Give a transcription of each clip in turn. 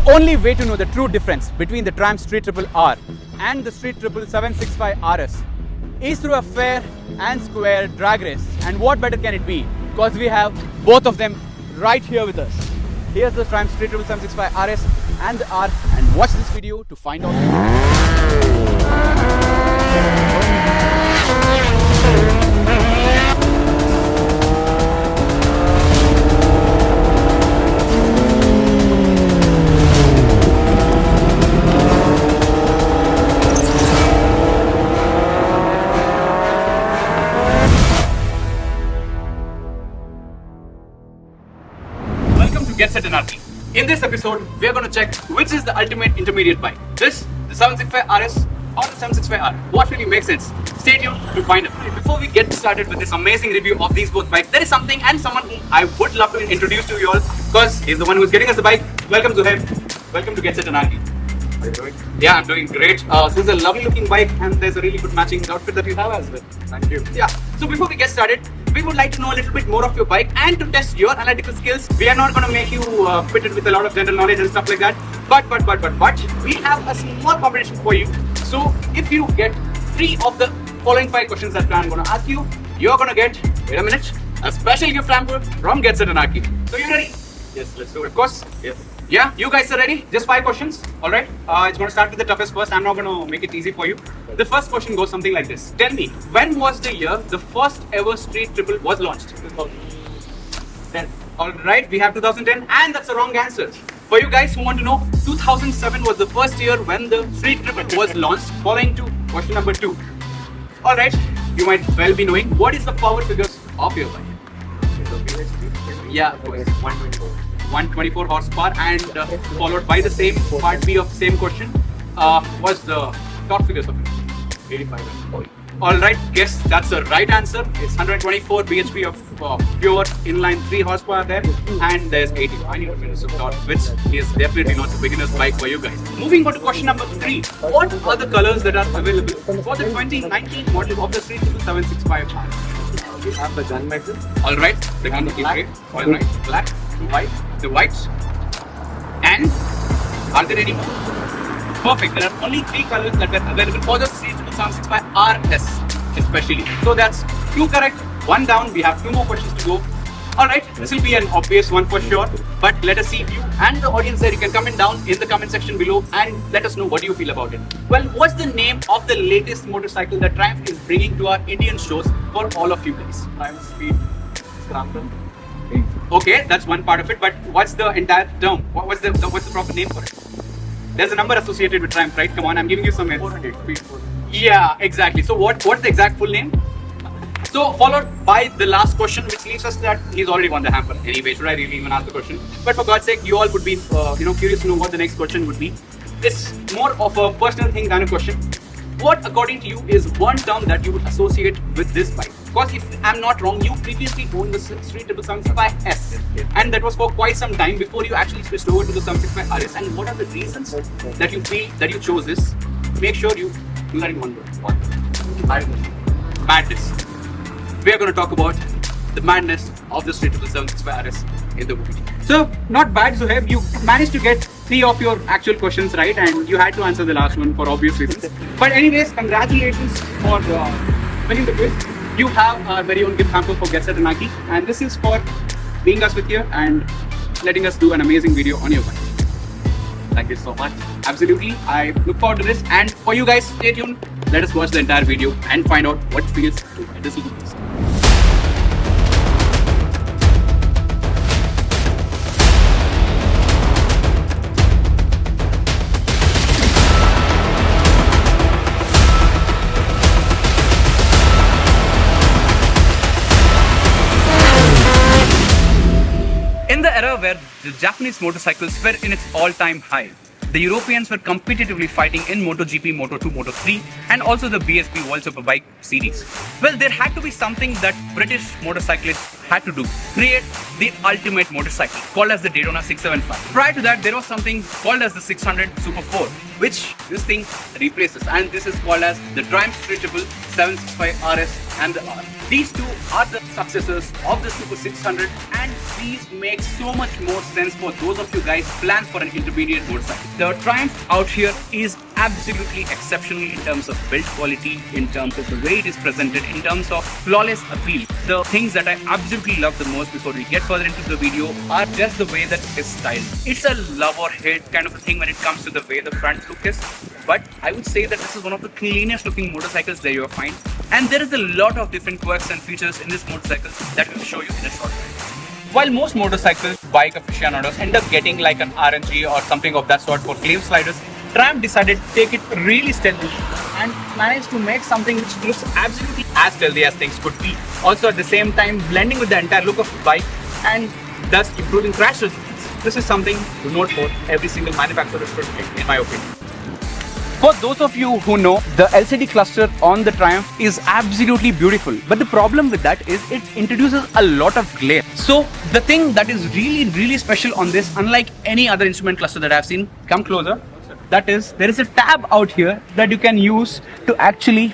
only way to know the true difference between the Triumph Street Triple R and the Street Triple 765 RS is through a fair and square drag race. And what better can it be? Because we have both of them right here with us. Here's the Triumph Street Triple 765 RS and the R, and watch this video to find out. Welcome to Get Set Anarchy. In this episode, we are going to check which is the ultimate intermediate bike. This, the 765 RS or the 765R. What really makes sense? Stay tuned to find out. Before we get started with this amazing review of these both bikes, there is something and someone whom I would love to introduce to you all, because he's the one who's getting us the bike. Welcome Zuhair. Welcome to Get Set Anarchy. How are you doing? Yeah, I'm doing great. This is a lovely looking bike and there's a really good matching outfit that you have as well. Thank you. Yeah. So before we get started, we would like to know a little bit more of your bike and to test your analytical skills. We are not going to make you fitted with a lot of general knowledge and stuff like that. But we have a small competition for you. So if you get 3 of the following 5 questions that I'm going to ask you, you're going to get, wait a minute, a special gift hamper from Get Set Anarchy. So you ready? Yes, let's do it. Of course. Yes. Yeah, you guys are ready? Just 5 questions. Alright. It's going to start with the toughest first. I'm not going to make it easy for you. The first question goes something like this. Tell me, when was the year the first ever Street Triple was launched? 2010. Alright, we have 2010 and that's the wrong answer. For you guys who want to know, 2007 was the first year when the Street Triple was launched, following to question number 2. Alright, you might well be knowing what is the power figures of your bike. Yeah, 124. 124 horsepower and followed by the same part B of the same question was the top figures of it. 85. Alright, guess that's the right answer. It's 124 bhp of pure inline 3 horsepower there, and there's 85 Nm of torque, which is definitely not a beginner's bike for you guys. Moving on to question number 3. What are the colors that are available for the 2019 model of the Street Triple 765R? We have the gun metal. Alright, the gun is great. Alright, black, white, the whites. And are there any more? Perfect. There are only 3 colors that were available for the Street Triple 765 RS especially. So that's 2 correct, 1 down. We have 2 more questions to go. Alright, this will be an obvious one for sure. But let us see if you and the audience there, you can comment down in the comment section below and let us know what you feel about it. Well, what's the name of the latest motorcycle that Triumph is bringing to our Indian shows for all of you guys? Triumph Speed Scramble. Okay, that's one part of it, but what's the entire term? What's the proper name for it? There's a number associated with Triumph, right? Come on, I'm giving you some hints. 400. Speed 400. Yeah, exactly. So what's the exact full name? So followed by the last question, which leaves us that he's already won the hamper. Anyway, should I really even ask the question? But for God's sake, you all would be curious to know what the next question would be. It's more of a personal thing than a question. What, according to you, is one term that you would associate with this bike? Because if I'm not wrong, you previously owned the Street Triple 765S, and that was for quite some time before you actually switched over to the 765 RS. And what are the reasons that you feel that you chose this? Make sure you do that in one word. What? Madness. We are going to talk about the madness of the Street Triple 765 RS in the movie. So, not bad, Zuhair. You managed to get 3 of your actual questions right, and you had to answer the last one for obvious reasons. But anyways, congratulations for winning the quiz. You have our very own gift hamper for Get Set Anarchy, and this is for being us with you and letting us do an amazing video on your bike. Thank you so much. Absolutely. I look forward to this, and for you guys, stay tuned. Let us watch the entire video and find out what feels to ride this little beast. In the era where the Japanese motorcycles were in its all-time high, the Europeans were competitively fighting in MotoGP, Moto2, Moto3 and also the BSB World Superbike series. Well, there had to be something that British motorcyclists had to do. Create the ultimate motorcycle called as the Daytona 675. Prior to that, there was something called as the 600 Super 4, which this thing replaces, and this is called as the Triumph Street Triple 765 RS and the R. These two are the successors of the Super 600, and these make so much more sense for those of you guys plan for an intermediate motorcycle. The Triumph out here is absolutely exceptional in terms of build quality, in terms of the way it is presented, in terms of flawless appeal. The things that I absolutely love the most before we get further into the video are just the way that it is styled. It's a love or hate kind of a thing when it comes to the way the front look is. But I would say that this is one of the cleanest looking motorcycles that you'll find. And there is a lot of different quirks and features in this motorcycle that we'll show you in a short while. While most motorcycles, bike aficionados end up getting like an RNG or something of that sort for flame sliders, Triumph decided to take it really stealthy and managed to make something which looks absolutely as stealthy as things could be. Also at the same time blending with the entire look of the bike and thus improving crash resistance. This is something to note for every single manufacturer should make, in my opinion. For those of you who know, the LCD cluster on the Triumph is absolutely beautiful. But the problem with that is it introduces a lot of glare. So the thing that is really special on this, unlike any other instrument cluster that I've seen, come closer, that is, there is a tab out here that you can use to actually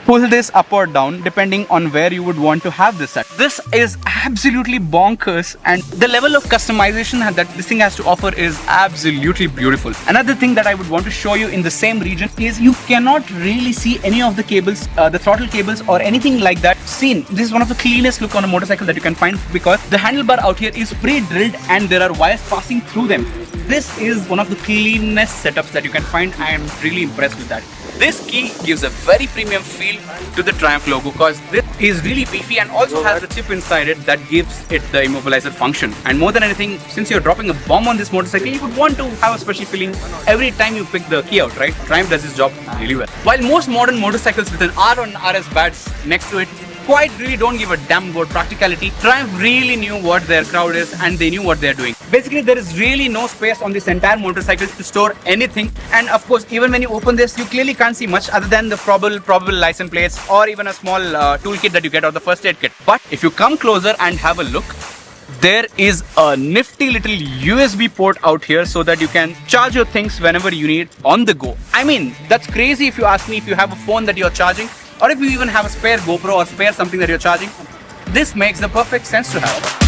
pull this up or down depending on where you would want to have this at. This is absolutely bonkers, and the level of customization that this thing has to offer is absolutely beautiful. Another thing that I would want to show you in the same region is you cannot really see any of the cables, the throttle cables or anything like that seen. This is one of the cleanest look on a motorcycle that you can find because the handlebar out here is pre-drilled and there are wires passing through them. This is one of the cleanest setups that you can find. I am really impressed with that. This key gives a very premium feel to the Triumph logo because this is really beefy and also has a chip inside it that gives it the immobilizer function. And more than anything, since you're dropping a bomb on this motorcycle, you would want to have a special feeling every time you pick the key out, right? Triumph does its job really well. While most modern motorcycles with an R on RS badge next to it quite really don't give a damn about practicality, Triumph really knew what their crowd is and they knew what they're doing. Basically, there is really no space on this entire motorcycle to store anything, and of course, even when you open this, you clearly can't see much other than the probable license plates or even a small toolkit that you get or the first aid kit. But if you come closer and have a look, there is a nifty little USB port out here so that you can charge your things whenever you need on the go. I mean, that's crazy if you ask me. If you have a phone that you're charging, or if you even have a spare GoPro or spare something that you're charging, this makes the perfect sense to have.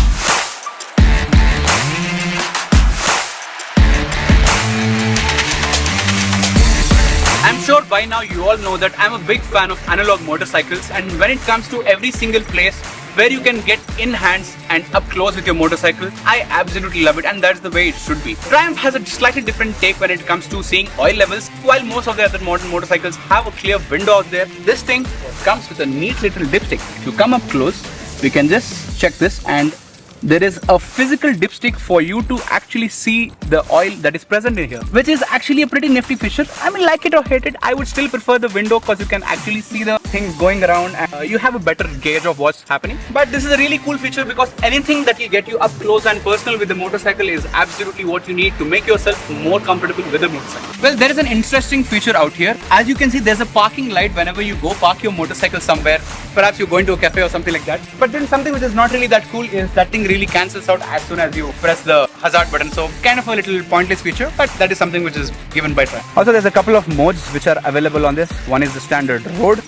I'm sure by now you all know that I'm a big fan of analog motorcycles, and when it comes to every single place where you can get in hands and up close with your motorcycle, I absolutely love it, and that's the way it should be. Triumph has a slightly different take when it comes to seeing oil levels. While most of the other modern motorcycles have a clear window out there, this thing comes with a neat little dipstick. If you come up close, we can just check this, and there is a physical dipstick for you to actually see the oil that is present in here, which is actually a pretty nifty feature. I mean, like it or hate it, I would still prefer the window because you can actually see the things going around and you have a better gauge of what's happening. But this is a really cool feature because anything that will get you up close and personal with the motorcycle is absolutely what you need to make yourself more comfortable with the motorcycle. Well, there is an interesting feature out here. As you can see, there's a parking light whenever you go park your motorcycle somewhere. Perhaps you're going to a cafe or something like that. But then something which is not really that cool is that thing really cancels out as soon as you press the hazard button. So kind of a little pointless feature, but that is something which is given by Triumph. Also, there's a couple of modes which are available on this. One is the standard road.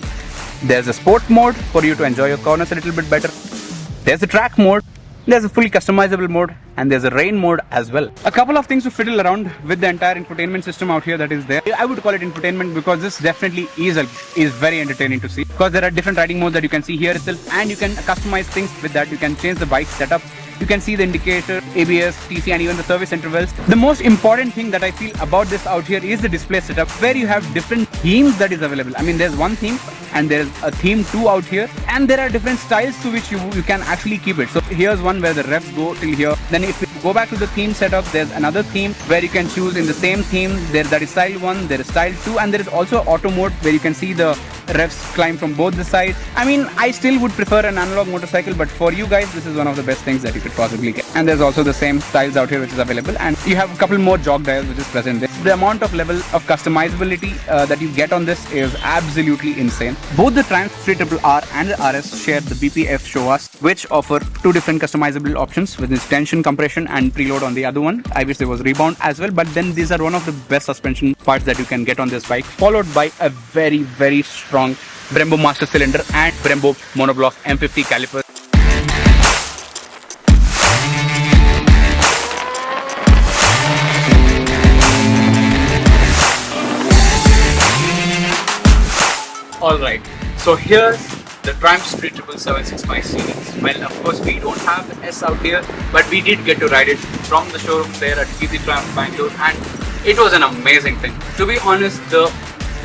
There's a sport mode for you to enjoy your corners a little bit better. There's the track mode. There's a fully customizable mode, and there's a rain mode as well. A couple of things to fiddle around with the entire infotainment system out here that is there. I would call it infotainment because this definitely is very entertaining to see, because there are different riding modes that you can see here itself, and you can customize things with that. You can change the bike setup. You can see the indicator, ABS, TC, and even the service intervals. The most important thing that I feel about this out here is the display setup, where you have different themes that is available. I mean, there's one theme and there's a theme 2 out here, and there are different styles to which you can actually keep it. So here's one where the revs go till here. Then if you go back to the theme setup, there's another theme where you can choose in the same theme. That is style 1, there is style 2, and there is also auto mode where you can see the revs climb from both the sides. I mean, I still would prefer an analog motorcycle, but for you guys, this is one of the best things that you could possibly get. And there's also the same styles out here which is available, and you have a couple more jog dials which is present there. the amount of level of customizability that you get on this is absolutely insane. Both the Triumph Street Triple R and the RS share the BPF show us, which offer two different customizable options with this tension, compression and preload on the other one. I wish there was rebound as well, but then these are one of the best suspension parts that you can get on this bike, followed by a very strong Brembo master cylinder and Brembo monoblock M50 caliper. Alright, so here's the Triumph Street Triple 765 series. Well, of course, we don't have the S out here, but we did get to ride it from the showroom there at GT Triumph Bangalore, and it was an amazing thing. To be honest, the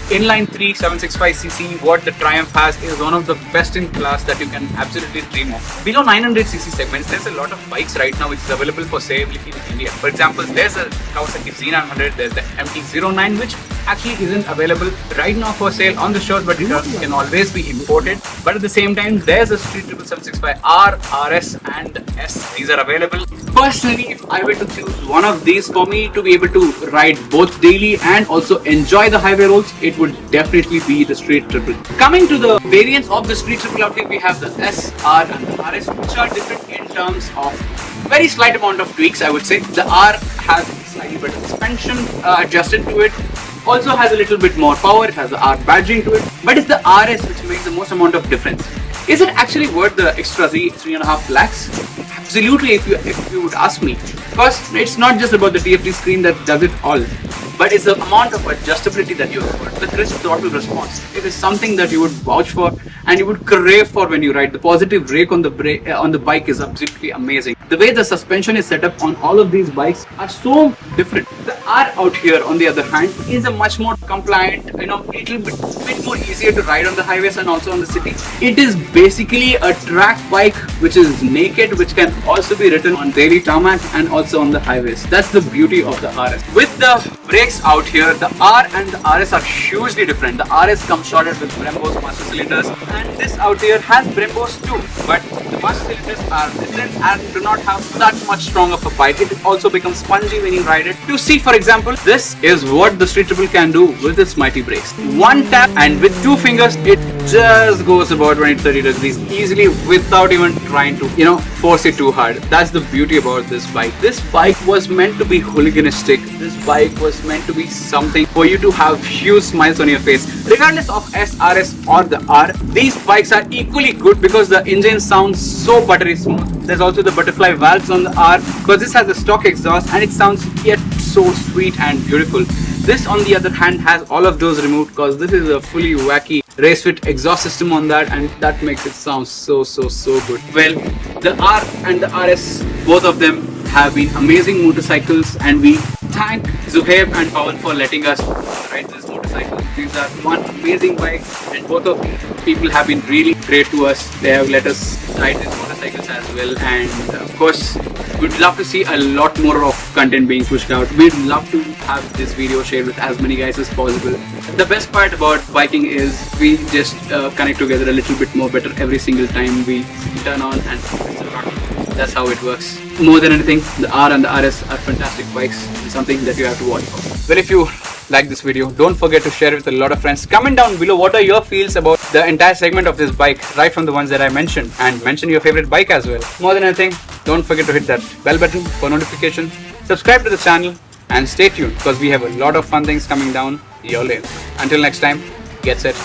inline 3 765cc what the Triumph has is one of the best in class that you can absolutely dream of. Below 900cc segments, there's a lot of bikes right now which is available for sale in India. For example, there's a Kawasaki Z900, there's the MT-09 which actually isn't available right now for sale on the shores, but it can always be imported. But at the same time, there's a Street Triple 765 R, RS and S. These are available. Personally, if I were to choose one of these for me to be able to ride both daily and also enjoy the highway roads, it would definitely be the Street Triple. Coming to the variants of the Street Triple out here, we have the S, R and the RS, which are different in terms of very slight amount of tweaks, I would say. The R has slightly better suspension adjusted to it. Also has a little bit more power, it has the R badging to it, but it's the RS which makes the most amount of difference. Is it actually worth the extra 3.5 lakhs? Absolutely, if you would ask me, because it's not just about the TFT screen that does it all, but it's the amount of adjustability that you have. The crisp throttle response, it is something that you would vouch for and you would crave for when you ride. The positive brake on the bike is absolutely amazing. The way the suspension is set up on all of these bikes are so different. The R out here, on the other hand, is a much more compliant, little bit more easier to ride on the highways and also on the city. It is basically a track bike which is naked, which can also be ridden on daily tarmac and also on the highways. That's the beauty of the RS. With the brakes out here, the R and the RS are hugely different. The RS comes shorted with Brembo's master cylinders, and this out here has Brembo's too, but the master cylinders are different and do not have that much strong of a bite. It also becomes spongy when you ride it. To see, for example, this is what the Street Triple can do with its mighty brakes. One tap and with two fingers, it just goes about 20-30 degrees easily without even trying to, force it too hard. That's the beauty about this bike. This bike was meant to be hooliganistic. This bike was meant to be something for you to have huge smiles on your face. Regardless of S, RS or the R, these bikes are equally good because the engine sounds so buttery smooth. There's also the butterfly valves on the R because this has a stock exhaust and it sounds yet so sweet and beautiful. This, on the other hand, has all of those removed because this is a fully wacky race fit exhaust system on that, and that makes it sound so good. Well, the R and the RS, both of them have been amazing motorcycles, and we thank Zuhaib and Pawan for letting us ride this motorcycle. These are one amazing bike, and both of these people have been really great to us. They have let us ride these motorcycles as well, and of course, we'd love to see a lot more of content being pushed out. We'd love to have this video shared with as many guys as possible. The best part about biking is we just connect together a little bit more better every single time we turn on and press the throttle. That's how it works. More than anything, the R and the RS are fantastic bikes and something that you have to watch for. Well, if you like this video, don't forget to share it with a lot of friends. Comment down below what are your feels about the entire segment of this bike, right from the ones that I mentioned, and mention your favorite bike as well. More than anything, don't forget to hit that bell button for notification, subscribe to the channel, and stay tuned because we have a lot of fun things coming down your lane. Until next time, get set.